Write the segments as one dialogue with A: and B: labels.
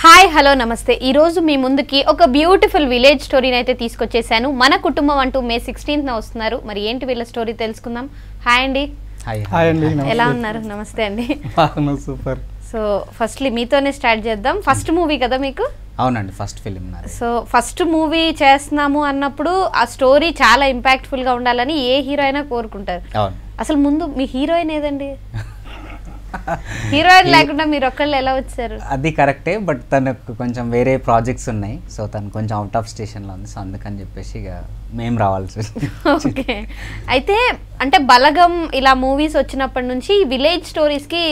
A: Hi hello నమస్తే ఈ రోజు మీ ముందుకి ఒక బ్యూటిఫుల్ విలేజ్ స్టోరీని అయితే తీసుకొచ్చేసాను. మన కుటుంబం అంటూ మే 16th వస్తున్నారు. మరి ఏంటి వీళ్ళ స్టోరీ తెలుసుకుందాం. హాయ్ అండి.
B: హాయ్ అండి.
A: ఎలా ఉన్నారు? నమస్తే అండి.
B: సూపర్.
A: సో ఫస్ట్లీ మీతోనే స్టార్ట్ చేద్దాం. ఫస్ట్ మూవీ కదా మీకు?
C: అవునండి, ఫస్ట్ ఫిలిం నాది.
A: సో ఫస్ట్ మూవీ చేస్తున్నాము అన్నప్పుడు ఆ స్టోరీ చాలా ఇంపాక్ట్ఫుల్ గా ఉండాలని ఏ హీరో అయినా కోరుకుంటారు.
C: అవును.
A: అసలు ముందు మీ హీరోయిన్ ఏదండి? హీరోయిన్ లేకుండా మీరు ఒక్కళ్ళు ఎలా వచ్చారు?
C: అది కరెక్టే, బట్ తనకు కొంచెం వేరే ప్రాజెక్ట్స్ ఉన్నాయి. సో తను కొంచెం అవుట్ ఆఫ్ స్టేషన్లో ఉంది. సో అందుకని చెప్పేసి ఇక మేము రావాల్సి వచ్చింది.
A: ఓకే. అయితే అంటే బలగం ఇలా మూవీస్ వచ్చినప్పటి నుంచి విలేజ్ స్టోరీస్కి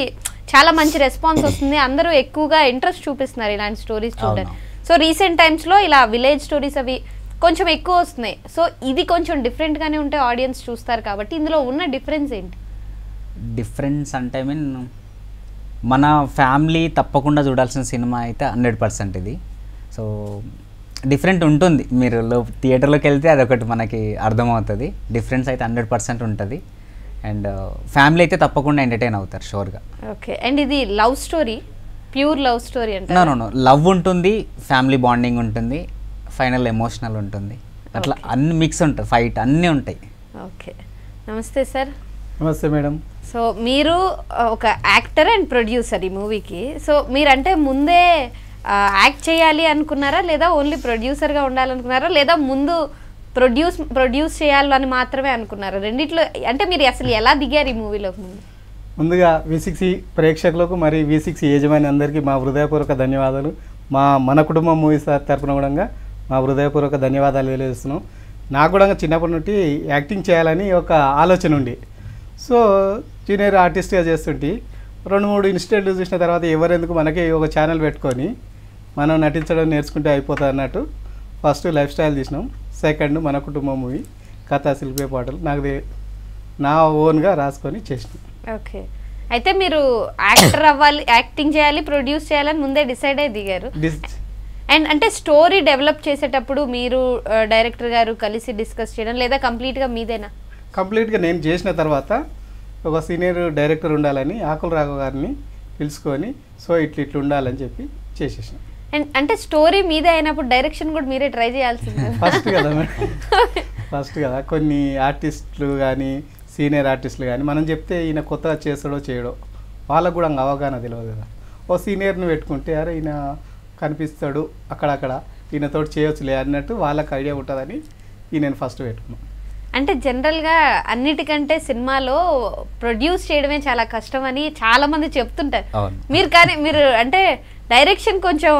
A: చాలా మంచి రెస్పాన్స్ వస్తుంది. అందరూ ఎక్కువగా ఇంట్రెస్ట్ చూపిస్తున్నారు ఇలాంటి స్టోరీస్ చూడడానికి. సో రీసెంట్ టైమ్స్లో ఇలా విలేజ్ స్టోరీస్ అవి కొంచెం ఎక్కువ వస్తున్నాయి. సో ఇది కొంచెం డిఫరెంట్గానే ఉంటే ఆడియన్స్ చూస్తారు కాబట్టి ఇందులో ఉన్న డిఫరెన్స్ ఏంటి?
C: డిఫరెన్స్ అంటే మీన్ మన ఫ్యామిలీ తప్పకుండా చూడాల్సిన సినిమా అయితే 100% ఇది. సో డిఫరెంట్ ఉంటుంది. మీరు థియేటర్లోకి వెళ్తే అదొకటి మనకి అర్థమవుతుంది. డిఫరెన్స్ అయితే 100% ఉంటుంది. అండ్ ఫ్యామిలీ అయితే తప్పకుండా ఎంటర్టైన్ అవుతారు షూర్గా.
A: ఓకే. అండ్ ఇది love story, pure love story అంటే?
C: నో, లవ్ ఉంటుంది, ఫ్యామిలీ బాండింగ్ ఉంటుంది, ఫైనల్ ఎమోషనల్ ఉంటుంది, అట్లా అన్ని మిక్స్ ఉంటుంది, ఫైట్ అన్నీ ఉంటాయి.
A: ఓకే. నమస్తే సార్.
B: నమస్తే మేడం.
A: సో మీరు ఒక యాక్టర్ అండ్ ప్రొడ్యూసర్ ఈ మూవీకి. సో మీరంటే ముందే యాక్ట్ చేయాలి అనుకున్నారా, లేదా ఓన్లీ ప్రొడ్యూసర్గా ఉండాలనుకున్నారా, లేదా ముందు ప్రొడ్యూస్ చేయాలని మాత్రమే అనుకున్నారా? రెండిట్లో అంటే మీరు అసలు ఎలా దిగారు ఈ మూవీలోకి?
B: ముందుగా V6 ప్రేక్షకులకు మరి V6 యజమాని అందరికీ మా హృదయపూర్వక ధన్యవాదాలు. మన కుటుంబం మూవీస్ తరపున కూడా మా హృదయపూర్వక ధన్యవాదాలు తెలియజేస్తున్నాం. నాకు కూడా చిన్నప్పటి నుండి యాక్టింగ్ చేయాలని ఒక ఆలోచన ఉండి, సో జూనియర్ ఆర్టిస్ట్గా చేస్తుంటే 2-3 ఇన్స్టిట్యూట్లు చూసిన తర్వాత ఎవరెందుకు మనకి ఒక ఛానల్ పెట్టుకొని మనం నటించడం నేర్చుకుంటే అయిపోతుంది అన్నట్టు ఫస్ట్ లైఫ్ స్టైల్ తీసినాం. సెకండ్ మన కుటుంబం మూవీ కథా శిల్పే పాటలు నాకు నా ఓన్గా రాసుకొని చేసినాం.
A: ఓకే. అయితే మీరు యాక్టర్ అవ్వాలి, యాక్టింగ్ చేయాలి, ప్రొడ్యూస్ చేయాలని ముందే డిసైడ్ అయ్యి దిగారు. అండ్ అంటే స్టోరీ డెవలప్ చేసేటప్పుడు మీరు డైరెక్టర్ గారు కలిసి డిస్కస్ చేయడం, లేదా కంప్లీట్గా మీదేనా?
B: కంప్లీట్గా నేను చేసిన తర్వాత ఒక సీనియర్ డైరెక్టర్ ఉండాలని ఆకుల రాఘవ గారిని పిలుచుకొని, సో ఇట్లా ఉండాలని చెప్పి చేసేసిన.
A: అండ్ అంటే స్టోరీ మీదే అయినప్పుడు డైరెక్షన్ కూడా మీరే ట్రై చేయాల్సింది.
B: ఫస్ట్ కదా మేడం, ఫస్ట్ కదా. కొన్ని ఆర్టిస్టులు కానీ సీనియర్ ఆర్టిస్టులు కానీ మనం చెప్తే ఈయన కొత్తగా చేస్తాడో చేయడో వాళ్ళకు కూడా అవగాహన తెలియదు కదా. ఓ సీనియర్ని పెట్టుకుంటే అరే ఈయన కనిపిస్తాడు అక్కడక్కడ, ఈయనతోటి చేయొచ్చులే అన్నట్టు వాళ్ళకి ఐడియా ఉంటుందని ఈయన ఫస్ట్ పెట్టుకున్నాం.
A: అంటే జనరల్గా అన్నిటికంటే సినిమాలో ప్రొడ్యూస్ చేయడమే చాలా కష్టం అని చాలా మంది చెప్తుంటారు. మీరు అంటే డైరెక్షన్ కొంచెం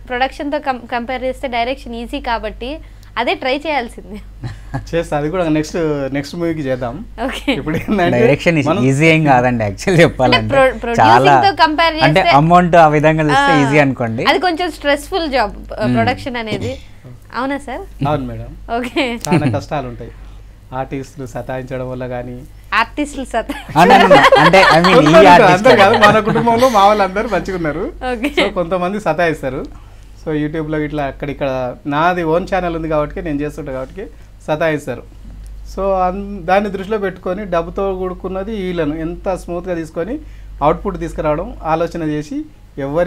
A: ప్రొడక్షన్తో కంపేర్ చేస్తే డైరెక్షన్ ఈజీ కాబట్టి అదే ట్రై చేయాల్సింది.
B: చేస్తా, అది కూడా నెక్స్ట్ మూవీకి చేద్దాం.
C: ఇప్పుడు డైరెక్షన్ ఈజీ ఏం కాదండి యాక్చువల్లీ చెప్పాలంటే. చాలా అంటే అమౌంట్ ఆ విధంగా చూస్తే ఈజీ అనుకోండి,
A: అది కొంచెం స్ట్రెస్ఫుల్ జాబ్ ప్రొడక్షన్ అనేది. అవునా సార్?
B: అవును మేడం.
A: ఓకే.
B: చాలా కష్టాలు ఉంటాయి ఆర్టిస్టులు సతాయించడం వల్ల కానీ.
A: ఆర్టిస్టులు
C: అంటే
B: మన కుటుంబంలో మా వాళ్ళందరూ మంచిగా ఉన్నారు. సో కొంతమంది సతాయిస్తారు. సో యూట్యూబ్లో ఇట్లా అక్కడిక్కడ నాది ఓన్ ఛానల్ ఉంది కాబట్టి నేను చేస్తుంటా కాబట్టి సతాయిస్తారు. సో దాన్ని దృష్టిలో పెట్టుకొని డబ్బుతో కూడుకున్నది వీళ్ళను ఎంత స్మూత్గా తీసుకొని అవుట్పుట్ తీసుకురావడం ఆలోచన చేసి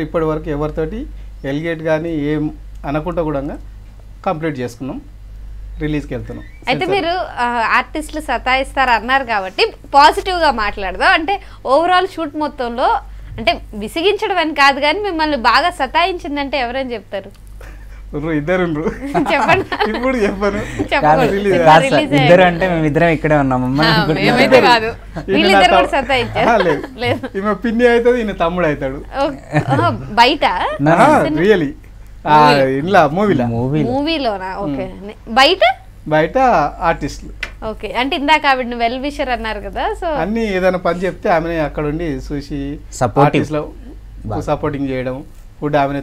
B: ఇప్పటి వరకు ఎవరితోటి ఎలిగేట్ కానీ ఏం అనకుండా కూడా కంప్లీట్ చేసుకున్నాం. రిలీజ్కి వెళ్తున్నాం.
A: అయితే మీరు ఆర్టిస్టులు సతాయిస్తారు అన్నారు కాబట్టి పాజిటివ్గా మాట్లాడదాం. అంటే ఓవరాల్ షూట్ మొత్తంలో అంటే విసిగించడం అని కాదు కానీ మిమ్మల్ని బాగా సతాయించిందంటే ఎవరని చెప్తారు?
B: ఇద్దరు
A: చెప్పండి.
B: ఇప్పుడు చెప్పను.
C: ఇద్దరు అంటే మేము ఇద్దరం ఇక్కడే ఉన్నాము.
A: వీళ్ళిద్దరు కూడా సతాయించారు.
B: ఈమె పిన్ని అవుతుంది, ఈయన తమ్ముడు అవుతాడు
A: బయట.
B: రియలీ ఇలా
A: మూవీలోనా? ఓకే. బయట
B: ఆర్టిస్టులు.
A: ఓకే. అంటే ఇందాక ఆవిడ వెల్ విషర్ అన్నారు కదా, సో
B: అన్ని ఏదైనా పని చెప్తే ఆమె అక్కడ ఉండి చూసి సపోర్టింగ్ చేయడం, ఫుడ్ ఆమెనే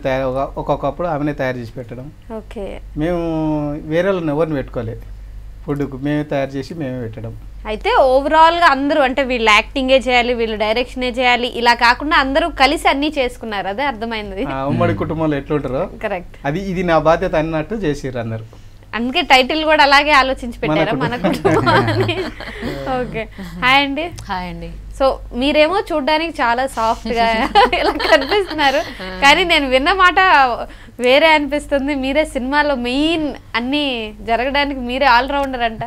B: ఒక్కొక్కప్పుడు ఆమెనే తయారు చేసి పెట్టడం.
A: ఓకే.
B: మేము వేరే వాళ్ళని ఎవరిని పెట్టుకోలేదు, ఫుడ్కు మేమే తయారు చేసి మేమే పెట్టడం.
A: అయితే ఓవరాల్గా అందరూ అంటే వీళ్ళు యాక్టింగే చేయాలి, వీళ్ళు డైరెక్షనే చేయాలి ఇలా కాకుండా అందరూ కలిసి అన్నీ చేసుకున్నారు. అదే అర్థమైంది.
B: ఉమ్మడి కుటుంబంలో ఎట్లుంటారో
A: కరెక్ట్,
B: ఇది నా బాధ్యత అన్నట్టు చేసిర్రు అందరు.
A: అందుకే టైటిల్ కూడా అలాగే ఆలోచించి పెట్టారా, మన కుటుంబం. ఓకే. హాయ్ అండి.
D: హాయ్ అండి.
A: సో మీరేమో చూడడానికి చాలా సాఫ్ట్ గా ఇలా కనిపిస్తున్నారు, కానీ నేను విన్న మాట వేరే అనిపిస్తుంది. మీరే సినిమాలో మెయిన్ అన్ని జరగడానికి మీరే ఆల్రౌండర్ అంట.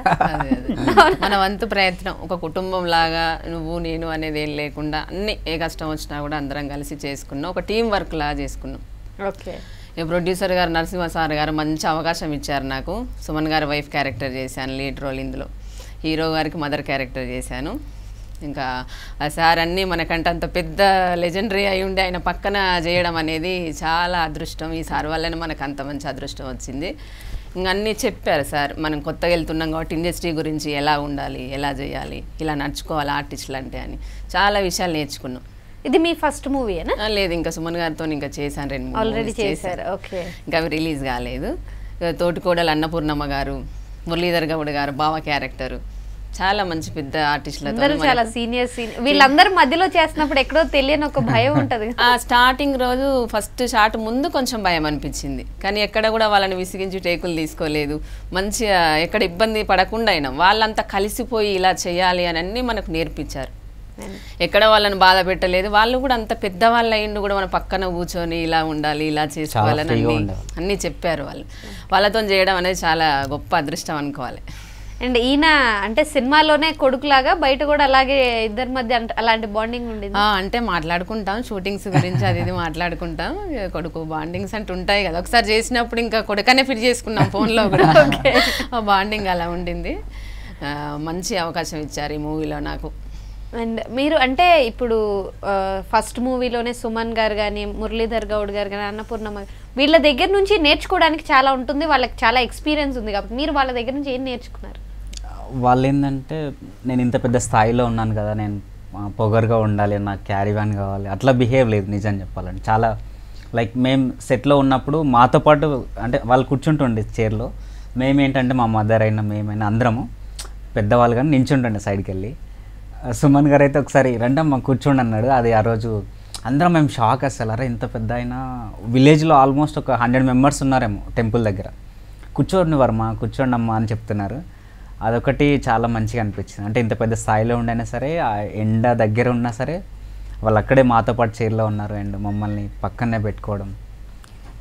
D: మన వంతు ప్రయత్నం ఒక కుటుంబం లాగా నువ్వు నేను అనేది ఏం లేకుండా అన్ని ఏ కష్టం వచ్చినా కూడా అందరం కలిసి చేసుకున్నాం, ఒక టీం వర్క్ లాగా చేసుకున్నాం.
A: ఓకే.
D: ప్రొడ్యూసర్ గారు నరసింహ సార్ గారు మంచి అవకాశం ఇచ్చారు నాకు. సుమన్ గారి వైఫ్ క్యారెక్టర్ చేశాను లీడ్ రోల్, ఇందులో హీరో గారికి మదర్ క్యారెక్టర్ చేశాను. ఇంకా ఆ సార్ అన్నీ మనకంటే అంత పెద్ద లెజెండరీ అయి ఉండి ఆయన పక్కన చేయడం అనేది చాలా అదృష్టం. ఈ సార్ వల్లనే మనకు అంత మంచి అదృష్టం వచ్చింది. ఇంకా అన్నీ చెప్పారు సార్, మనం కొత్తగా వెళ్తున్నాం కాబట్టి ఇండస్ట్రీ గురించి ఎలా ఉండాలి, ఎలా చేయాలి, ఇలా నడుచుకోవాలి ఆర్టిస్టులు అంటే అని చాలా విషయాలు నేర్చుకున్నాం.
A: ఇది మీ ఫస్ట్ మూవీనా?
D: లేదు, ఇంకా సుమన్ గారితో ఇంకా చేశాను 2
A: ఆల్రెడీ చేశారు. ఓకే.
D: ఇంకా అవి రిలీజ్ కాలేదు. తోటికోడలు అన్నపూర్ణమ్మ గారు, మురళీధర్ గౌడ్ గారు బావ క్యారెక్టరు, చాలా మంచి పెద్ద ఆర్టిస్టులతో
A: చాలా సీనియర్ వీళ్ళందరూ మధ్యలో చేస్తున్నప్పుడు ఎక్కడో తెలియని ఒక భయం ఉంటది.
D: స్టార్టింగ్ రోజు ఫస్ట్ షాట్ ముందు కొంచెం భయం అనిపించింది, కానీ ఎక్కడ కూడా వాళ్ళని విసిగించి టేకులు తీసుకోలేదు. మంచిగా ఎక్కడ ఇబ్బంది పడకుండా అయినా వాళ్ళంతా కలిసిపోయి ఇలా చేయాలి అని అన్నీ మనకు నేర్పించారు. ఎక్కడ వాళ్ళని బాధ పెట్టలేదు. వాళ్ళు కూడా అంత పెద్దవాళ్ళు అయ్యిండు కూడా మన పక్కన కూర్చొని ఇలా ఉండాలి, ఇలా చేసుకోవాలని అన్నీ చెప్పారు. వాళ్ళతో చేయడం అనేది చాలా గొప్ప అదృష్టం అనుకోవాలి.
A: అండ్ ఈయన అంటే సినిమాలోనే కొడుకులాగా బయట కూడా అలాగే ఇద్దరి మధ్య అలాంటి బాండింగ్ ఉండేది.
D: అంటే మాట్లాడుకుంటాం, షూటింగ్స్ గురించి అది ఇది మాట్లాడుకుంటాం, కొడుకు బాండింగ్స్ అంటే ఉంటాయి కదా. ఒకసారి చేసినప్పుడు ఇంకా కొడుకనే ఫిట్ చేసుకున్నాం ఫోన్లో కూడా. ఆ బాండింగ్ అలా ఉండింది. మంచి అవకాశం ఇచ్చారు ఈ మూవీలో నాకు.
A: అండ్ మీరు అంటే ఇప్పుడు ఫస్ట్ మూవీలోనే సుమన్ గారు కానీ, మురళీధర్ గౌడ్ గారు కానీ, అన్నపూర్ణమ్మ వీళ్ళ దగ్గర నుంచి నేర్చుకోవడానికి చాలా ఉంటుంది, వాళ్ళకి చాలా ఎక్స్పీరియన్స్ ఉంది కాబట్టి మీరు వాళ్ళ దగ్గర నుంచి ఏం నేర్చుకున్నారు?
C: వాళ్ళు ఏంటంటే నేను ఇంత పెద్ద స్థాయిలో ఉన్నాను కదా, నేను పొగరుగా ఉండాలి, నాకు క్యారీ వ్యాన్ కావాలి, అట్లా బిహేవ్ లేదు నిజం చెప్పాలంటే. చాలా లైక్ మేము సెట్లో ఉన్నప్పుడు మాతో పాటు అంటే వాళ్ళు కూర్చుంటుండే చైర్లో, మేమేంటంటే మా మదర్ అయినా మేమైనా అందరము పెద్దవాళ్ళు కానీ నించుంటుండే సైడ్కి వెళ్ళి. సుమన్ గారు అయితే ఒకసారి రండమ్మా కూర్చోండి అన్నాడు. అది ఆ రోజు అందరం మేము షాక్ అసలు, అరే ఇంత పెద్ద అయినా విలేజ్లో ఆల్మోస్ట్ ఒక 100 మెంబర్స్ ఉన్నారేమో టెంపుల్ దగ్గర, కూర్చోండి వర్మ కూర్చోండి అమ్మా అని చెప్తున్నారు. అదొకటి చాలా మంచిగా అనిపించింది. అంటే ఇంత పెద్ద స్థాయిలో ఉండైనా సరే, ఆ ఎండ దగ్గర ఉన్నా సరే వాళ్ళు అక్కడే మాతో పాటు చైర్లో ఉన్నారు అండ్ మమ్మల్ని పక్కనే పెట్టుకోవడం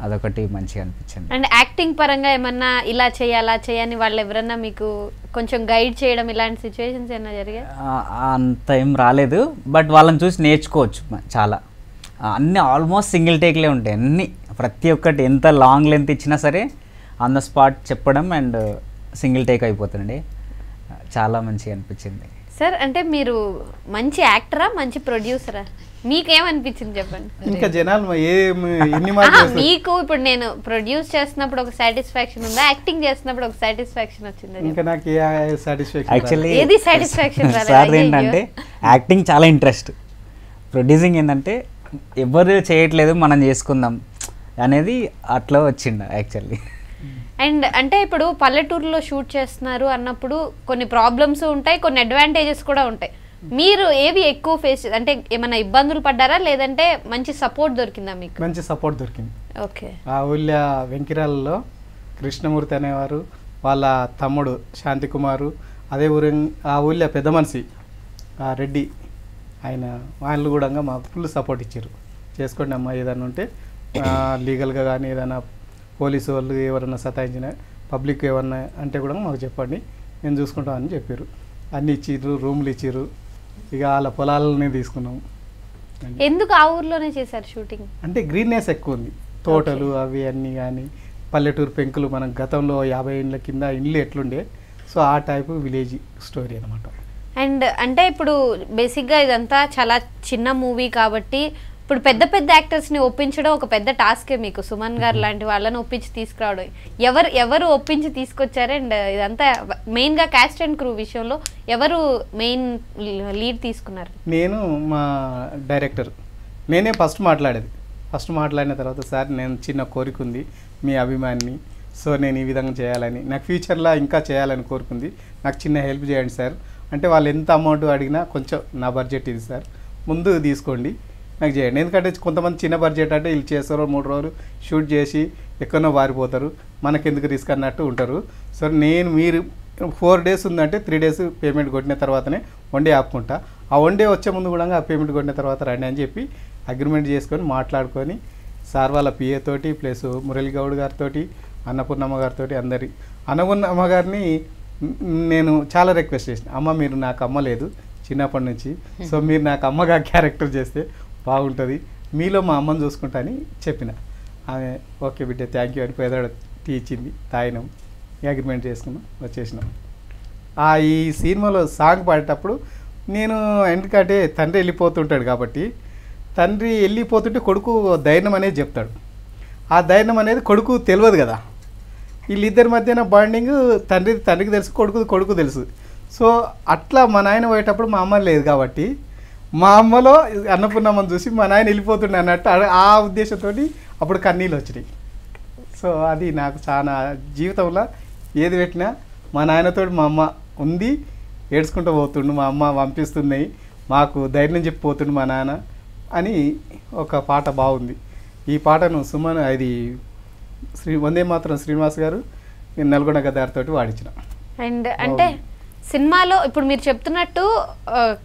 C: అదొకటి మంచిగా అనిపించింది.
A: అండ్ యాక్టింగ్ పరంగా ఏమన్నా ఇలా చేయాలా చేయని వాళ్ళు ఎవరన్నా మీకు కొంచెం గైడ్ చేయడం ఇలాంటి సిచ్యువేషన్స్ ఏమైనా జరిగాయి?
C: అంత ఏం రాలేదు, బట్ వాళ్ళని చూసి నేర్చుకోవచ్చు చాలా. అన్నీ ఆల్మోస్ట్ సింగిల్ టేక్లే ఉంటాయి అన్నీ, ప్రతి ఒక్కటి ఎంత లాంగ్ లెంత్ ఇచ్చినా సరే ఆన్ ద స్పాట్ చెప్పడం అండ్ సింగిల్ టేక్ అయిపోతుండే. చాలా మంచిగా అనిపించింది.
A: సార్ అంటే మీరు మంచి యాక్టరా మంచి ప్రొడ్యూసరా? మీకేమనిపించింది చెప్పండి.
B: ఇంకా జనాలు
A: మీకు ఇప్పుడు నేను ప్రొడ్యూస్ చేస్తున్నప్పుడు ఒక సాటిస్ఫాక్షన్ ఉందా, యాక్టింగ్ చేస్తున్నప్పుడు ఒక సాటిస్ఫాక్షన్ వచ్చిందా?
B: ఇంకా నాకు ఏ సాటిస్ఫాక్షన్
C: యాక్చువల్లీ
A: ఏది సాటిస్ఫాక్షన్
C: సార్ ఏంటంటే యాక్టింగ్ చాలా ఇంట్రెస్ట్, ప్రొడ్యూసింగ్ ఏంటంటే ఎవరు చేయట్లేదు మనం చేసుకుందాం అనేది అట్లా వచ్చిండు యాక్చువల్లీ.
A: అండ్ అంటే ఇప్పుడు పల్లెటూరులో షూట్ చేస్తున్నారు అన్నప్పుడు కొన్ని ప్రాబ్లమ్స్ ఉంటాయి, కొన్ని అడ్వాంటేజెస్ కూడా ఉంటాయి. మీరు ఏవి ఎక్కువ ఫేస్ అంటే ఏమైనా ఇబ్బందులు పడ్డారా లేదంటే మంచి సపోర్ట్ దొరికిందా మీకు?
B: మంచి సపోర్ట్ దొరికింది.
A: ఓకే.
B: ఆ ఊళ్ళో వెంకిరాలలో కృష్ణమూర్తి అనేవారు, వాళ్ళ తమ్ముడు శాంతికుమారు, అదే ఊరి ఆ ఊళ్ళో పెద్ద మనిషి రెడ్డి ఆయన, వాళ్ళు కూడా మాకు ఫుల్ సపోర్ట్ ఇచ్చారు. చేసుకోండి అమ్మా, ఏదైనా ఉంటే లీగల్గా కానీ ఏదైనా పోలీసు వాళ్ళు ఎవరైనా సతాయించిన పబ్లిక్ ఏమన్నా అంటే కూడా మాకు చెప్పండి, నేను చూసుకుంటామని చెప్పారు. అన్నీ ఇచ్చిర్రు, రూమ్లు ఇచ్చిర్రు. ఇక వాళ్ళ పొలాలనే తీసుకున్నాము.
A: ఎందుకు ఆ ఊర్లోనే చేశారు షూటింగ్?
B: అంటే గ్రీన్నెస్ ఎక్కువ ఉంది, తోటలు అవి అన్నీ కానీ పల్లెటూరు పెంకులు, మనం గతంలో 50 ఏళ్ళ కింద ఇండ్లు ఎట్లుండే, సో ఆ టైపు విలేజ్ స్టోరీ అనమాట.
A: అండ్ అంటే ఇప్పుడు బేసిక్గా ఇదంతా చాలా చిన్న మూవీ కాబట్టి ఇప్పుడు పెద్ద పెద్ద యాక్టర్స్ని ఒప్పించడం ఒక పెద్ద టాస్కే మీకు. సుమన్ గారు లాంటి వాళ్ళని ఒప్పించి తీసుకురావడం, ఎవరు ఒప్పించి తీసుకొచ్చారు? అండ్ ఇదంతా మెయిన్గా క్యాస్ట్ అండ్ క్రూ విషయంలో ఎవరు మెయిన్ లీడ్ తీసుకున్నారు?
B: నేను మా డైరెక్టర్ నేనే ఫస్ట్ మాట్లాడేది. ఫస్ట్ మాట్లాడిన తర్వాత సార్ నేను చిన్న కోరిక ఉంది మీ అభిమానిని, సో నేను ఈ విధంగా చేయాలని, నాకు ఫ్యూచర్లో ఇంకా చేయాలని కోరుకుంది, నాకు చిన్న హెల్ప్ చేయండి సార్ అంటే వాళ్ళు ఎంత అమౌంట్ అడిగినా కొంచెం నా బడ్జెట్ ఇది సార్, ముందు తీసుకోండి నాకు చేయండి. ఎందుకంటే కొంతమంది చిన్న బడ్జెట్ అంటే వీళ్ళు చేస్తారు 3 రోజులు షూట్ చేసి ఎక్కడో వారిపోతారు, మనకెందుకు రిస్క్ అన్నట్టు ఉంటారు. సో నేను మీరు 4 డేస్ ఉందంటే 3 డేస్ పేమెంట్ కొట్టిన తర్వాతనే వండి ఆపుకుంటా. ఆ వన్ డే వచ్చే ముందు కూడా ఆ పేమెంట్ కొట్టిన తర్వాత రండి అని చెప్పి అగ్రిమెంట్ చేసుకొని మాట్లాడుకొని సార్ వాళ్ళ పిఏ తోటి ప్లస్ మురళి గౌడ్ గారితో అన్నపూర్ణమ్మ గారితో అన్నపూర్ణమ్మ గారిని నేను చాలా రిక్వెస్ట్ చేసిన, అమ్మ మీరు నాకు అమ్మ లేదు చిన్నప్పటి నుంచి, సో మీరు నాకు అమ్మగా క్యారెక్టర్ చేస్తే బాగుంటుంది, మీలో మా అమ్మని చూసుకుంటా అని చెప్పిన. ఆమె ఓకే బిడ్డ థ్యాంక్ యూ అని పేదవాడు టీ ఇచ్చింది, తాగినాం, అగ్రిమెంట్ చేసుకున్నాం, వచ్చేసినాం. ఈ సినిమాలో సాంగ్ పాడేటప్పుడు నేను ఎందుకంటే తండ్రి వెళ్ళిపోతుంటాడు కాబట్టి తండ్రి వెళ్ళిపోతుంటే కొడుకు ధైర్యం అనేది చెప్తాడు. ఆ ధైర్యం అనేది కొడుకు తెలియదు కదా, వీళ్ళిద్దరి మధ్యన బాండింగ్ తండ్రికి తెలుసు, కొడుకు తెలుసు. సో అట్లా మా నాయన పోయేటప్పుడు మా అమ్మ లేదు కాబట్టి మా అమ్మలో అన్నపూర్ణమ్మని చూసి మా నాయన వెళ్ళిపోతుండే అన్నట్టు ఆ ఉద్దేశంతో అప్పుడు కన్నీళ్ళు వచ్చినాయి. సో అది నాకు చాలా జీవితంలో ఏది పెట్టినా మా నాయనతో మా అమ్మ ఉంది, ఏడ్చుకుంటూ పోతుండు, మా అమ్మ పంపిస్తున్నాయి, మాకు ధైర్యం చెప్పిపోతుండు మా నాన్న అని ఒక పాట బాగుంది. ఈ పాటను సుమన్ ఇది వందే మాత్రం శ్రీనివాస్ గారు నేను నల్గొండ గదారితోటి వాడించిన.
A: అండ్ అంటే సినిమాలో ఇప్పుడు మీరు చెప్తున్నట్టు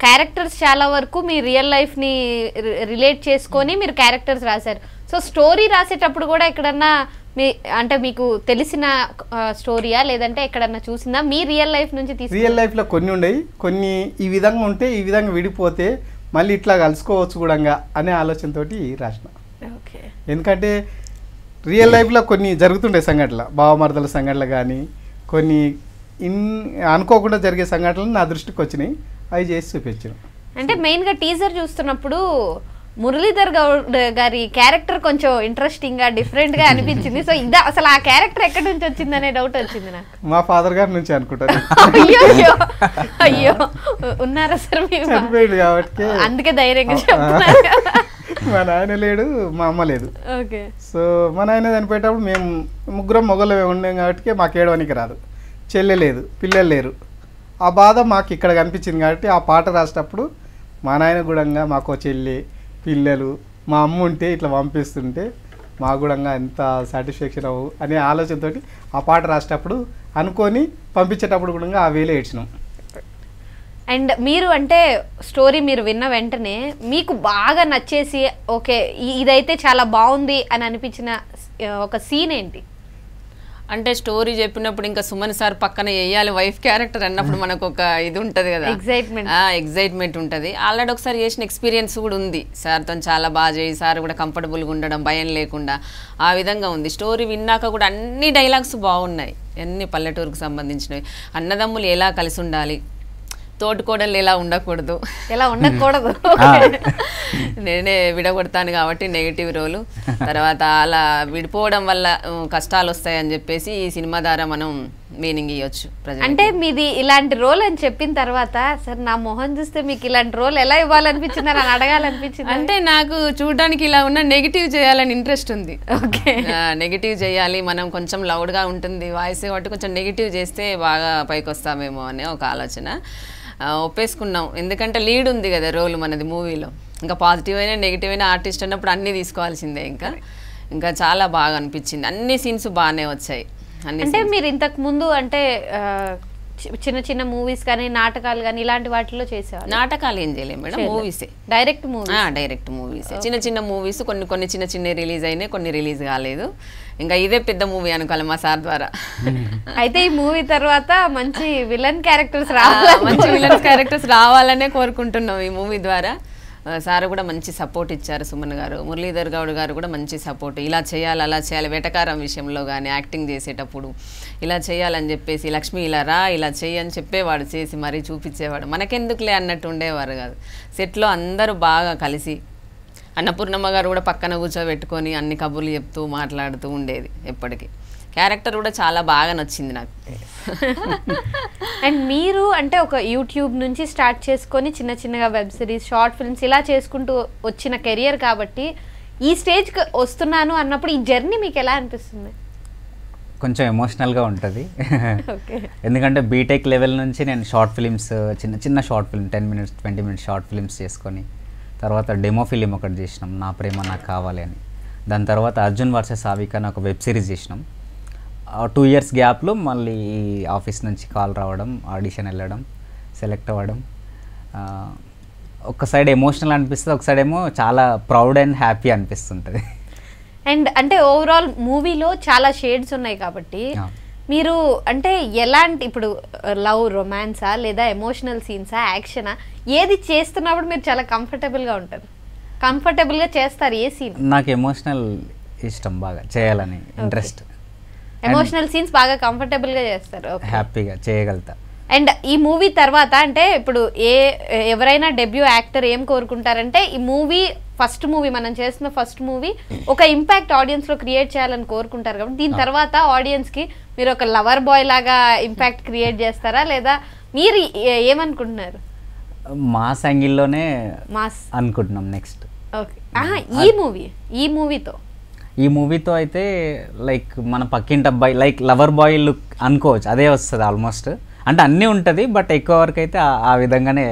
A: క్యారెక్టర్స్ చాలా వరకు మీ రియల్ లైఫ్ని రిలేట్ చేసుకొని మీరు క్యారెక్టర్స్ రాశారు. సో స్టోరీ రాసేటప్పుడు కూడా ఎక్కడన్నా అంటే మీకు తెలిసిన స్టోరీయా లేదంటే ఎక్కడన్నా చూసిందా మీ రియల్ లైఫ్ నుంచి
B: రియల్ లైఫ్లో కొన్ని ఉండేవి, కొన్ని ఈ విధంగా ఉంటే ఈ విధంగా విడిపోతే మళ్ళీ ఇట్లా కలుసుకోవచ్చు కూడా అనే ఆలోచనతో రాసిన.
A: ఓకే,
B: ఎందుకంటే రియల్ లైఫ్లో కొన్ని జరుగుతుండే సంఘటనలు, బావమరదల సంఘటనలు కానీ కొన్ని అనుకోకుండా జరిగే సంఘటనలు నా దృష్టికి వచ్చినాయి, అవి చేసి చూపించాను.
A: అంటే మెయిన్గా టీజర్ చూస్తున్నప్పుడు మురళీధర్ గౌడ్ గారి క్యారెక్టర్ కొంచెం ఇంట్రెస్టింగ్గా డిఫరెంట్గా అనిపించింది. సో ఇదా అసలు ఆ క్యారెక్టర్ ఎక్కడి నుంచి వచ్చింది అనే డౌట్ వచ్చింది నాకు.
B: మా ఫాదర్ గారి నుంచి అనుకుంటాను.
A: అయ్యో అయ్యో ఉన్నారా సార్
B: చనిపోయాడు కాబట్టి
A: అందుకే ధైర్యంగా చెప్తున్నారు.
B: మా నాయన లేడు, మా అమ్మ లేదు.
A: ఓకే,
B: సో మా నాయన చనిపోయేటప్పుడు మేము ముగ్గురం మొగలు ఉండే కాబట్టి మాకు ఏడవనికి రాదు, చెల్లె లేదు, పిల్లలు లేరు. ఆ బాధ మాకు ఇక్కడ కనిపించింది కాబట్టి ఆ పాట రాసేటప్పుడు మా నాయన కూడా మాకు చెల్లి పిల్లలు మా అమ్మ ఉంటే ఇట్లా పంపిస్తుంటే మా కూడా ఎంత సాటిస్ఫాక్షన్ అవ్వు అనే ఆలోచనతో ఆ పాట రాసేటప్పుడు అనుకొని పంపించేటప్పుడు కూడా ఆ వేలే ఏడ్చినాం.
A: అండ్ మీరు అంటే స్టోరీ మీరు విన్న వెంటనే మీకు బాగా నచ్చేసి ఓకే ఇదైతే చాలా బాగుంది అని అనిపించిన ఒక సీన్ ఏంటి?
D: అంటే స్టోరీ చెప్పినప్పుడు ఇంకా సుమన్ సార్ పక్కన వేయాలి వైఫ్ క్యారెక్టర్ అన్నప్పుడు మనకు ఒక ఇది ఉంటుంది కదా, ఎగ్జైట్మెంట్ ఉంటుంది. ఆల్రెడీ ఒకసారి చేసిన ఎక్స్పీరియన్స్ కూడా ఉంది సార్తో, చాలా బాగా చేయి సార్ కూడా కంఫర్టబుల్గా ఉండడం, భయం లేకుండా ఆ విధంగా ఉంది. స్టోరీ విన్నాక కూడా అన్ని డైలాగ్స్ బాగున్నాయి, అన్ని పల్లెటూరుకు సంబంధించినవి. అన్నదమ్ములు ఎలా కలిసి ఉండాలి, తోటికోడలు ఎలా ఉండకూడదు, నేనే విడగొడతాను కాబట్టి నెగిటివ్ రోలు, తర్వాత అలా విడిపోవడం వల్ల కష్టాలు వస్తాయని చెప్పేసి ఈ సినిమా ద్వారా మనం మీనింగ్ ఇవ్వచ్చు.
A: అంటే మీది ఇలాంటి రోల్ అని చెప్పిన తర్వాత సార్ నా మొహం చూస్తే మీకు ఇలాంటి రోల్ ఎలా ఇవ్వాలనిపించింది అని అడగాలనిపించింది.
D: అంటే నాకు చూడడానికి ఇలా ఉన్న నెగిటివ్ చేయాలని ఇంట్రెస్ట్ ఉంది. ఓకే, నెగిటివ్ చేయాలి, మనం కొంచెం లౌడ్గా ఉంటుంది వాయిస్ కాబట్టి కొంచెం నెగిటివ్ చేస్తే బాగా పైకి వస్తామేమో అనే ఒక ఆలోచన. ఒప్పేసుకున్నాం, ఎందుకంటే లీడ్ ఉంది కదా రోల్ మనది మూవీలో. ఇంకా పాజిటివ్ అయినా నెగిటివ్ అయినా ఆర్టిస్ట్ అన్నప్పుడు అన్నీ తీసుకోవాల్సిందే. ఇంకా చాలా బాగా అనిపించింది, అన్ని సీన్స్ బాగానే వచ్చాయి.
A: అంటే మీరు ఇంతకు ముందు అంటే చిన్న చిన్న మూవీస్ కానీ నాటకాలు కానీ ఇలాంటి వాటిలో చేసేవారు?
D: నాటకాలు ఏం చేయలేము మేడం, మూవీసే,
A: డైరెక్ట్ మూవీసే.
D: చిన్న మూవీస్ కొన్ని చిన్న రిలీజ్ అయినాయి, కొన్ని రిలీజ్ కాలేదు. ఇంకా ఇదే పెద్ద మూవీ అనుకోవాలి మా సార్ ద్వారా.
A: అయితే ఈ మూవీ తర్వాత మంచి విలన్ క్యారెక్టర్స్
D: రావాలనే కోరుకుంటున్నాం ఈ మూవీ ద్వారా. సార్ కూడా మంచి సపోర్ట్ ఇచ్చారు, సుమన్ గారు, మురళీధర్ గౌడ్ గారు కూడా మంచి సపోర్ట్. ఇలా చేయాలి అలా చేయాలి, వెటకారం విషయంలో కానీ యాక్టింగ్ చేసేటప్పుడు ఇలా చేయాలని చెప్పేసి, లక్ష్మి ఇలా రా ఇలా చెయ్యి అని చెప్పేవాడు, చేసి మరీ చూపించేవాడు. మనకెందుకులే అన్నట్టు ఉండేవారు కాదు. సెట్లో అందరూ బాగా కలిసి, అన్నపూర్ణమ్మ గారు కూడా పక్కన కూర్చోబెట్టుకొని అన్ని కబుర్లు చెప్తూ మాట్లాడుతూ ఉండేది ఎప్పటికీ. క్యారెక్టర్ కూడా చాలా బాగా నచ్చింది నాకు.
A: అండ్ మీరు అంటే ఒక యూట్యూబ్ నుంచి స్టార్ట్ చేసుకొని చిన్న చిన్నగా వెబ్ సిరీస్, షార్ట్ ఫిల్మ్స్ ఇలా చేసుకుంటూ వచ్చిన కెరియర్ కాబట్టి ఈ స్టేజ్కి వస్తున్నాను అన్నప్పుడు ఈ జర్నీ మీకు ఎలా అనిపిస్తుంది?
C: కొంచెం ఎమోషనల్గా ఉంటుంది. ఎందుకంటే బీటెక్ లెవెల్ నుంచి నేను షార్ట్ ఫిలిమ్స్, చిన్న short film 10 minutes 20 minutes short films చేసుకొని, తర్వాత డెమో ఫిలిం ఒకటి చేసినాం, నా ప్రేమ నాకు కావాలి అని. దాని తర్వాత అర్జున్ వర్సెస్ సావిక అని ఒక వెబ్ సిరీస్ చేసినాం. 2 years గ్యాప్లో మళ్ళీ ఆఫీస్ నుంచి కాల్ రావడం, ఆడిషన్ వెళ్ళడం, సెలెక్ట్ అవ్వడం, ఒక సైడ్ ఎమోషనల్ అనిపిస్తుంది, ఒక సైడ్ ఏమో చాలా ప్రౌడ్ అండ్ హ్యాపీ అనిపిస్తుంటుంది.
A: అండ్ అంటే ఓవరాల్ మూవీలో చాలా షేడ్స్ ఉన్నాయి కాబట్టి మీరు అంటే ఎలాంటి ఇప్పుడు లవ్, రొమాన్సా లేదా ఎమోషనల్ సీన్సా, యాక్షనా, ఏది చేస్తున్నప్పుడు మీరు చాలా కంఫర్టబుల్గా ఉంటారు, కంఫర్టబుల్గా చేస్తారు ఏ సీన్?
C: నాకు ఎమోషనల్ ఇష్టం, బాగా చేయాలని ఇంట్రెస్ట్.
A: ఎమోషనల్ సీన్స్ బాగా కంఫర్టబుల్గా చేస్తారు,
C: హ్యాపీగా చేయగలుగుతా.
A: అండ్ ఈ మూవీ తర్వాత అంటే ఇప్పుడు ఎవరైనా డెబ్యూ యాక్టర్ ఏం కోరుకుంటారంటే ఈ మూవీ ఫస్ట్ మూవీ, మనం చేస్తున్న ఫస్ట్ మూవీ ఒక ఇంపాక్ట్ ఆడియన్స్లో క్రియేట్ చేయాలని కోరుకుంటారు కాబట్టి దీని తర్వాత ఆడియన్స్కి మీరు ఒక లవర్ బాయ్ లాగా ఇంపాక్ట్ క్రియేట్ చేస్తారా, లేదా మీరు ఏమనుకుంటున్నారు?
C: మాస్ యాంగిల్లోనే
A: మాస్
C: అనుకుంటున్నాం నెక్స్ట్.
A: ఓకే, ఈ మూవీతో
C: అయితే లైక్ మన పక్కింటి అబ్బాయి లైక్ లవర్ బాయ్ లుక్ అనుకోవచ్చు, అదే వస్తుంది ఆల్మోస్ట్. అంటే అన్నీ ఉంటుంది బట్ ఎక్కువ వరకు అయితే ఆ విధంగానే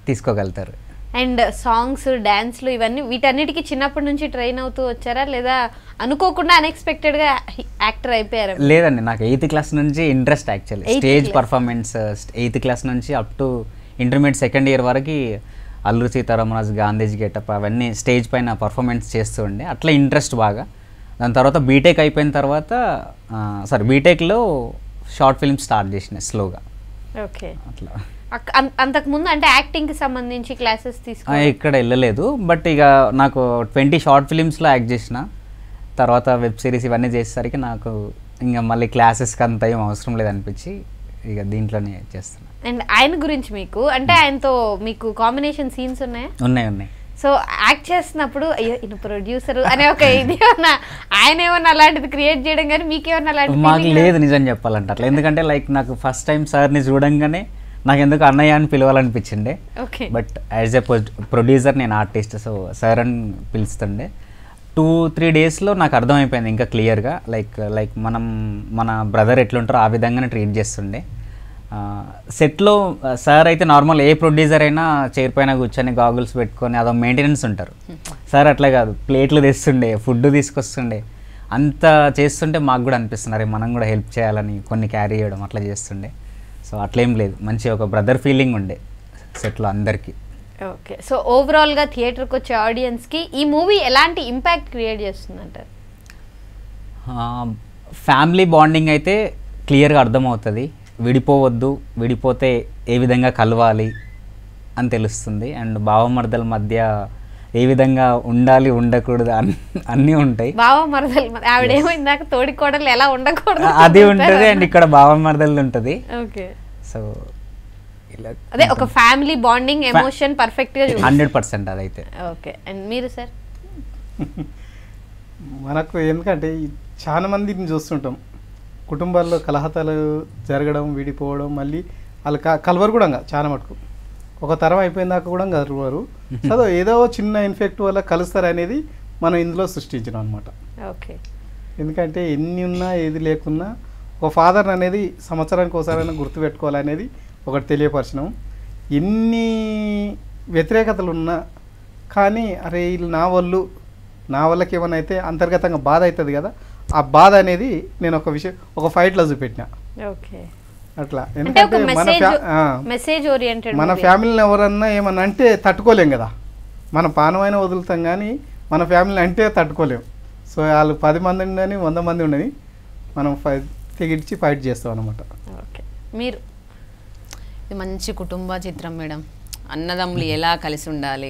C: తీసుకోగలుగుతారు.
A: అండ్ సాంగ్స్, డ్యాన్స్లు ఇవన్నీ వీటన్నిటికీ చిన్నప్పటి నుంచి ట్రైన్ అవుతూ వచ్చారా, లేదా అనుకోకుండా అన్ఎక్స్పెక్టెడ్గా యాక్టర్ అయిపోయారా?
C: లేదండి, నాకు 8th క్లాస్ నుంచి interest actually stage performance. 8th class నుంచి up to intermediate 2nd year వరకు అల్లూరి సీతారామరాజు, గాంధీజీ గెటప్ అవన్నీ స్టేజ్ పైన పర్ఫార్మెన్స్ చేస్తూ ఉండే, అట్లా ఇంట్రెస్ట్ బాగా. దాని తర్వాత బీటెక్ అయిపోయిన తర్వాత బీటెక్లో షార్ట్ ఫిల్మ్ స్టార్ట్ చేసిన స్లోగా.
A: ఓకే,
C: అట్లా.
A: అంతకుముందు అంటే యాక్టింగ్కి సంబంధించి క్లాసెస్
C: ఇక్కడ వెళ్ళలేదు, బట్ ఇక నాకు 20 షార్ట్ ఫిలిమ్స్లో యాక్ట్ చేసిన తర్వాత వెబ్ సిరీస్ ఇవన్నీ చేసేసరికి నాకు ఇంకా మళ్ళీ క్లాసెస్కి అంత ఏం అవసరం లేదనిపించి ఇక దీంట్లోనే చేస్తున్నా.
A: అండ్ ఆయన గురించి మీకు అంటే ఆయనతో మీకు కాంబినేషన్ సీన్స్ ఉన్నాయా?
C: ఉన్నాయి.
A: సో యాక్ట్ చేస్తున్నప్పుడు అయ్యో ఈయన ప్రొడ్యూసర్ అనే ఒక ఇది ఏమన్నా ఆయన ఏమన్నా అలాంటిది క్రియేట్ చేయడం కానీ మీకేమన్నా అలాంటిది?
C: మాకు లేదు నిజం చెప్పాలంటే అట్లా, ఎందుకంటే లైక్ నాకు ఫస్ట్ టైం సార్ని చూడంగానే నాకు ఎందుకు అన్నయ్య అని పిలవాలనిపించిండే. బట్ యాజ్ ఎ ప్రొడ్యూసర్ నేను ఆర్టిస్ట్, సో సార్ అని పిలుస్తుండే. 2-3 డేస్లో నాకు అర్థమైపోయింది ఇంకా క్లియర్గా, లైక్ మన బ్రదర్ ఎట్లుంటారో ఆ విధంగానే ట్రీట్ చేస్తుండే. సెట్లో సార్ అయితే నార్మల్ ఏ ప్రొడ్యూసర్ అయినా చైర్ పైన కూర్చొని గాగుల్స్ పెట్టుకొని అదో మెయింటెనెన్స్ ఉంటారు. సార్ అట్లా కాదు, ప్లేట్లు తెస్తుండే, ఫుడ్ తీసుకొస్తుండే, అంత చేస్తుంటే మాకు కూడా అనిపిస్తున్నారు మనం కూడా హెల్ప్ చేయాలని, కొన్ని క్యారీ చేయడం అట్లా చేస్తుండే. సో అట్లేం లేదు, మంచి ఒక బ్రదర్ ఫీలింగ్ ఉండే సెట్లో అందరికీ.
A: ఓకే, సో ఓవరాల్గా థియేటర్కి వచ్చే ఆడియన్స్కి ఈ మూవీ ఎలాంటి ఇంపాక్ట్ క్రియేట్ చేస్తుందంటారు?
C: ఫ్యామిలీ బాండింగ్ అయితే క్లియర్గా అర్థమవుతుంది, విడిపోవద్దు, విడిపోతే ఏ విధంగా కలవాలి అని తెలుస్తుంది. అండ్ బావమర్దల మధ్య ఏ విధంగా ఉండాలి, ఉండకూడదు అన్నీ ఉంటాయి.
A: బావమర్దలు ఆవిడేమో ఇందాక తోడికోడలు ఎలా ఉండకూడదు
C: అది ఉంటుంది, అండ్ ఇక్కడ బావమర్దలు ఉంటుంది.
A: ఓకే,
C: సో
A: అదే ఒక ఫ్యామిలీ బాండింగ్ ఎమోషన్ పర్ఫెక్ట్ గా
C: 100% అదైతే.
A: ఓకే, అండ్ మీరు సార్?
B: మనకు ఎందుకంటే చాలా మందిని చూస్తుంటాం, కుటుంబాల్లో కలహతాలు జరగడం, విడిపోవడం, మళ్ళీ వాళ్ళు కలవరు కూడా చాలా మటుకు ఒక తరం అయిపోయిన దాకా కూడా కలవరు. సో ఏదో చిన్న ఇన్ఫెక్ట్ వల్ల కలుస్తారు అనేది మనం ఇందులో సృష్టించినాం అనమాట.
A: ఓకే,
B: ఎందుకంటే ఎన్ని ఉన్నా ఏది లేకున్నా ఒక ఫాదర్ అనేది సంవత్సరానికి ఒకసారైనా గుర్తుపెట్టుకోవాలనేది ఒకటి తెలియపరచడం. ఎన్ని వ్యతిరేకతలు ఉన్నా కానీ అరే వీళ్ళు నా వాళ్ళకి ఏమైనా అయితే అంతర్గతంగా బాధ అవుతుంది కదా, ఆ బాధ అనేది నేను ఒక ఫైట్లో చూపెట్టిన.
A: ఓకే,
B: అట్లా. ఎందుకంటే మన ఫ్యామిలీని ఎవరన్నా ఏమన్నా అంటే తట్టుకోలేం కదా, మన పానమైన వదులుతాం కానీ మన ఫ్యామిలీని అంటే తట్టుకోలేం. సో వాళ్ళు 10 మంది ఉండని 100 మంది ఉండని మనం తెగిడ్చి ఫైట్ చేస్తాం అనమాట.
A: ఓకే, మీరు?
D: ఇది మంచి కుటుంబ చిత్రం మేడం. అన్నదమ్ములు ఎలా కలిసి ఉండాలి,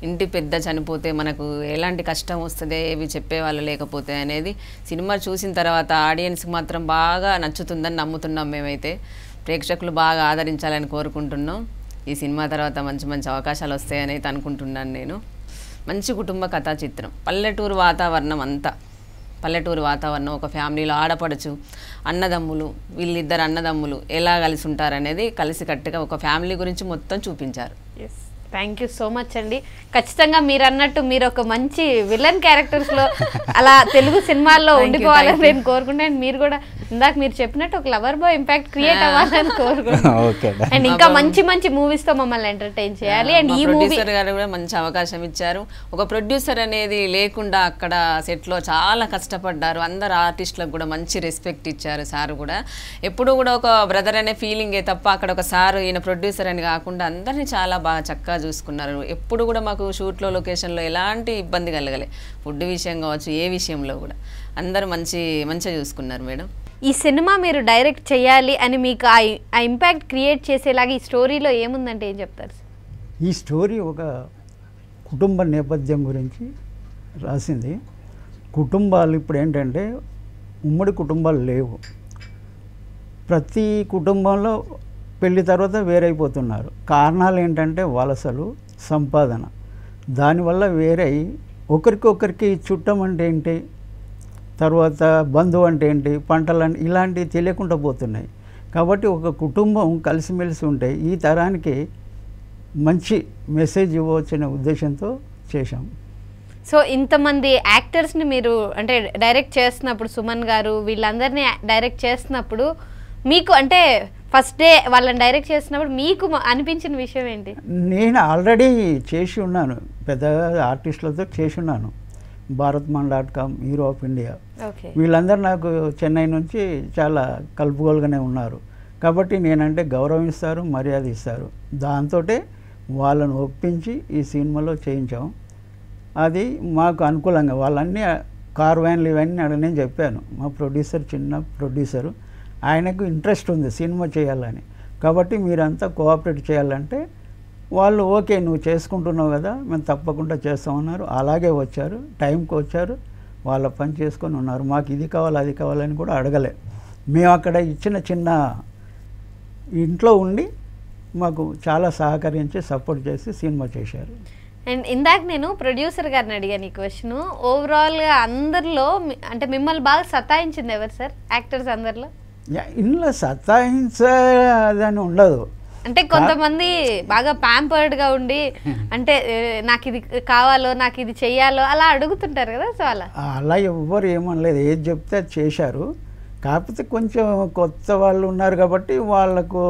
D: ఇంటి పెద్ద చనిపోతే మనకు ఎలాంటి కష్టం వస్తుంది, ఏవి చెప్పేవాళ్ళు లేకపోతే అనేది సినిమా చూసిన తర్వాత ఆడియన్స్కి మాత్రం బాగా నచ్చుతుందని నమ్ముతున్నాం. మేమైతే ప్రేక్షకులు బాగా ఆదరించాలని కోరుకుంటున్నాం. ఈ సినిమా తర్వాత మంచి మంచి అవకాశాలు వస్తాయని అయితే అనుకుంటున్నాను నేను. మంచి కుటుంబ కథా చిత్రం, పల్లెటూరు వాతావరణం అంతా, పల్లెటూరు వాతావరణం, ఒక ఫ్యామిలీలో ఆడపడుచు, అన్నదమ్ములు, వీళ్ళిద్దరు అన్నదమ్ములు ఎలా కలిసి ఉంటారనేది కలిసికట్టుగా ఒక ఫ్యామిలీ గురించి మొత్తం చూపించారు.
A: Yes, thank you so much అండి. ఖచ్చితంగా మీరు అన్నట్టు మీరు ఒక మంచి విలన్ క్యారెక్టర్స్లో అలా తెలుగు సినిమాల్లో ఉండిపోవాలని నేను కోరుకుంటాను. మీరు కూడా ఇందాక మీరు చెప్పినట్టు ఒక లవర్ బాయ్ ఇంపాక్ట్ క్రియేట్ అవ్వాలని కోరుకుంటున్నాను.
C: ఓకే
A: అండ్ ఇంకా మంచి మంచి మూవీస్ తో మమ్మల్ని ఎంటర్టైన్ చేయాలి. అండ్ ఈ మూవీ
D: ప్రొడ్యూసర్ గారు కూడా మంచి అవకాశం ఇచ్చారు. ఒక ప్రొడ్యూసర్ అనేది లేకుండా అక్కడ సెట్ లో చాలా కష్టపడ్డారు. అందరు ఆర్టిస్టులకు కూడా మంచి రెస్పెక్ట్ ఇచ్చారు. సార్ కూడా ఎప్పుడు కూడా ఒక బ్రదర్ అనే ఫీలింగే తప్ప అక్కడ ఒక సార్ ఈయన ప్రొడ్యూసర్ అని కాకుండా అందరినీ చాలా బాగా చక్కగా చూసుకున్నారు. ఎప్పుడు కూడా మాకు షూట్లో లొకేషన్లో ఎలాంటి ఇబ్బంది కలగలే. ఫుడ్ విషయం కావచ్చు, ఏ విషయంలో కూడా అందరూ మంచిగా చూసుకున్నారు మేడం.
A: ఈ సినిమా మీరు డైరెక్ట్ చేయాలి అని మీకు ఆ ఇంపాక్ట్ క్రియేట్ చేసేలాగా ఈ స్టోరీలో ఏముందంటే ఏం చెప్తారు?
E: ఈ స్టోరీ ఒక కుటుంబ నేపథ్యం గురించి రాసింది. కుటుంబాలు ఇప్పుడు ఏంటంటే ఉమ్మడి కుటుంబాలు లేవు. ప్రతి కుటుంబంలో పెళ్లి తర్వాత వేరైపోతున్నారు. కారణాలు ఏంటంటే వలసలు, సంపాదన. దానివల్ల వేరై ఒకరికొకరికి చుట్టం అంటే ఏంటి, తర్వాత బంధువు అంటే ఏంటి, పంటలు అంటే ఇలాంటివి తెలియకుండా పోతున్నాయి. కాబట్టి ఒక కుటుంబం కలిసిమెలిసి ఉంటే ఈ తరానికి మంచి మెసేజ్ ఇవ్వవచ్చనే ఉద్దేశంతో చేశాం.
A: సో ఇంతమంది యాక్టర్స్ని మీరు అంటే డైరెక్ట్ చేస్తున్నప్పుడు, సుమన్ గారు వీళ్ళందరినీ డైరెక్ట్ చేస్తున్నప్పుడు మీకు అంటే ఫస్ట్ డే వాళ్ళని డైరెక్ట్ చేస్తున్నప్పుడు మీకు అనిపించిన విషయం ఏంటి?
E: నేను ఆల్రెడీ చేసి ఉన్నాను, పెద్ద ఆర్టిస్టులతో చేసి ఉన్నాను. భారత్మాన్.com, హీరో ఆఫ్ ఇండియా,
A: ఓకే,
E: వీళ్ళందరూ నాకు చెన్నై నుంచి చాలా కలుపుగోలుగానే ఉన్నారు. కాబట్టి నేనంటే గౌరవం ఇస్తారు, మర్యాద ఇస్తారు. దాంతో వాళ్ళను ఒప్పించి ఈ సినిమాలో చేయించాం. అది మాకు అనుకూలంగా వాళ్ళన్నీ కార్ వ్యాన్లు ఇవన్నీ నేను చెప్పాను. మా ప్రొడ్యూసర్ చిన్న ప్రొడ్యూసరు, ఆయనకు ఇంట్రెస్ట్ ఉంది సినిమా చేయాలని. కాబట్టి మీరంతా కోఆపరేట్ చేయాలంటే వాళ్ళు ఓకే నువ్వు చేసుకుంటున్నావు కదా మేము తప్పకుండా చేస్తామన్నారు. అలాగే వచ్చారు, టైంకి వచ్చారు, వాళ్ళ పని చేసుకొని ఉన్నారు. మాకు ఇది కావాలి అది కావాలని కూడా అడగలే. మేము అక్కడ ఇచ్చిన చిన్న ఇంట్లో ఉండి మాకు చాలా సహకరించి సపోర్ట్ చేసి సినిమా చేశారు.
A: అండ్ ఇందాక నేను ప్రొడ్యూసర్ గారిని అడిగాను ఈ క్వశ్చన్. ఓవరాల్గా అందరిలో అంటే మిమ్మల్ని బాగా సతాయించింది ఎవరు సార్ యాక్టర్స్ అందరిలో?
E: ఇంట్లో సతాయించదని ఉండదు.
A: అంటే కొంతమంది బాగా ప్యాంపర్డ్గా ఉండి అంటే నాకు ఇది కావాలో నాకు ఇది చెయ్యాలో అలా అడుగుతుంటారు కదా. సో
E: అలా ఎవ్వరు ఏమనలేదు, ఏది చెప్తే అది చేశారు. కాకపోతే కొంచెం కొత్త వాళ్ళు ఉన్నారు కాబట్టి వాళ్ళకు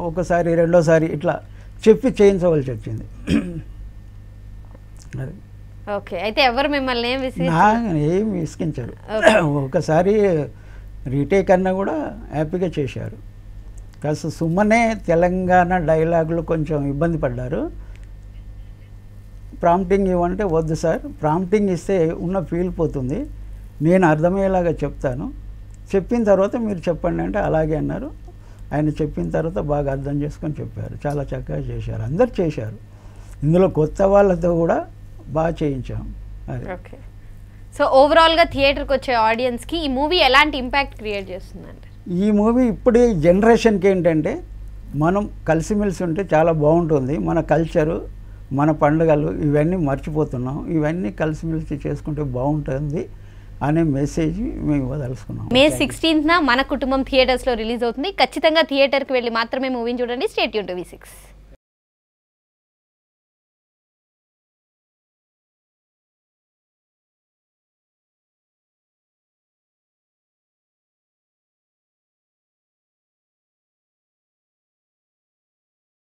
E: ఒకసారి రెండోసారి ఇట్లా చెప్పి చేయించవలసి వచ్చింది. అది
A: ఓకే. అయితే ఎవరు మిమ్మల్ని
E: ఏం విసిగించారు. ఒకసారి రీటేక్ అన్నా కూడా హ్యాపీగా చేశారు. కాస్త సుమ్మనే తెలంగాణ డైలాగులు కొంచెం ఇబ్బంది పడ్డారు. ప్రాంప్టింగ్ ఇవ్వంటే వద్దు సార్, ప్రాంప్టింగ్ ఇస్తే ఉన్న ఫీల్ పోతుంది, నేను అర్థమయ్యేలాగా చెప్తాను, చెప్పిన తర్వాత మీరు చెప్పండి అంటే అలాగే అన్నారు. ఆయన చెప్పిన తర్వాత బాగా అర్థం చేసుకొని చెప్పారు. చాలా చక్కగా చేశారు, అందరు చేశారు. ఇందులో కొత్త వాళ్ళతో కూడా బాగా చేయించాం. అది
A: ఓకే. సో ఓవరాల్గా థియేటర్కి వచ్చే ఆడియన్స్కి ఈ మూవీ ఎలాంటి ఇంపాక్ట్ క్రియేట్ చేస్తుందండి?
E: ఈ మూవీ ఇప్పుడు జనరేషన్కి ఏంటంటే మనం కలిసిమెలిసి ఉంటే చాలా బాగుంటుంది. మన కల్చరు, మన పండుగలు ఇవన్నీ మర్చిపోతున్నాం. ఇవన్నీ కలిసిమెలిసి చేసుకుంటే బాగుంటుంది అనే మెసేజ్ మేము ఇవ్వదలుచుకున్నాం.
A: May 16th మన కుటుంబం థియేటర్స్లో రిలీజ్ అవుతుంది. ఖచ్చితంగా థియేటర్కి వెళ్ళి మాత్రమే మూవీని చూడండి. Stay tune to V6.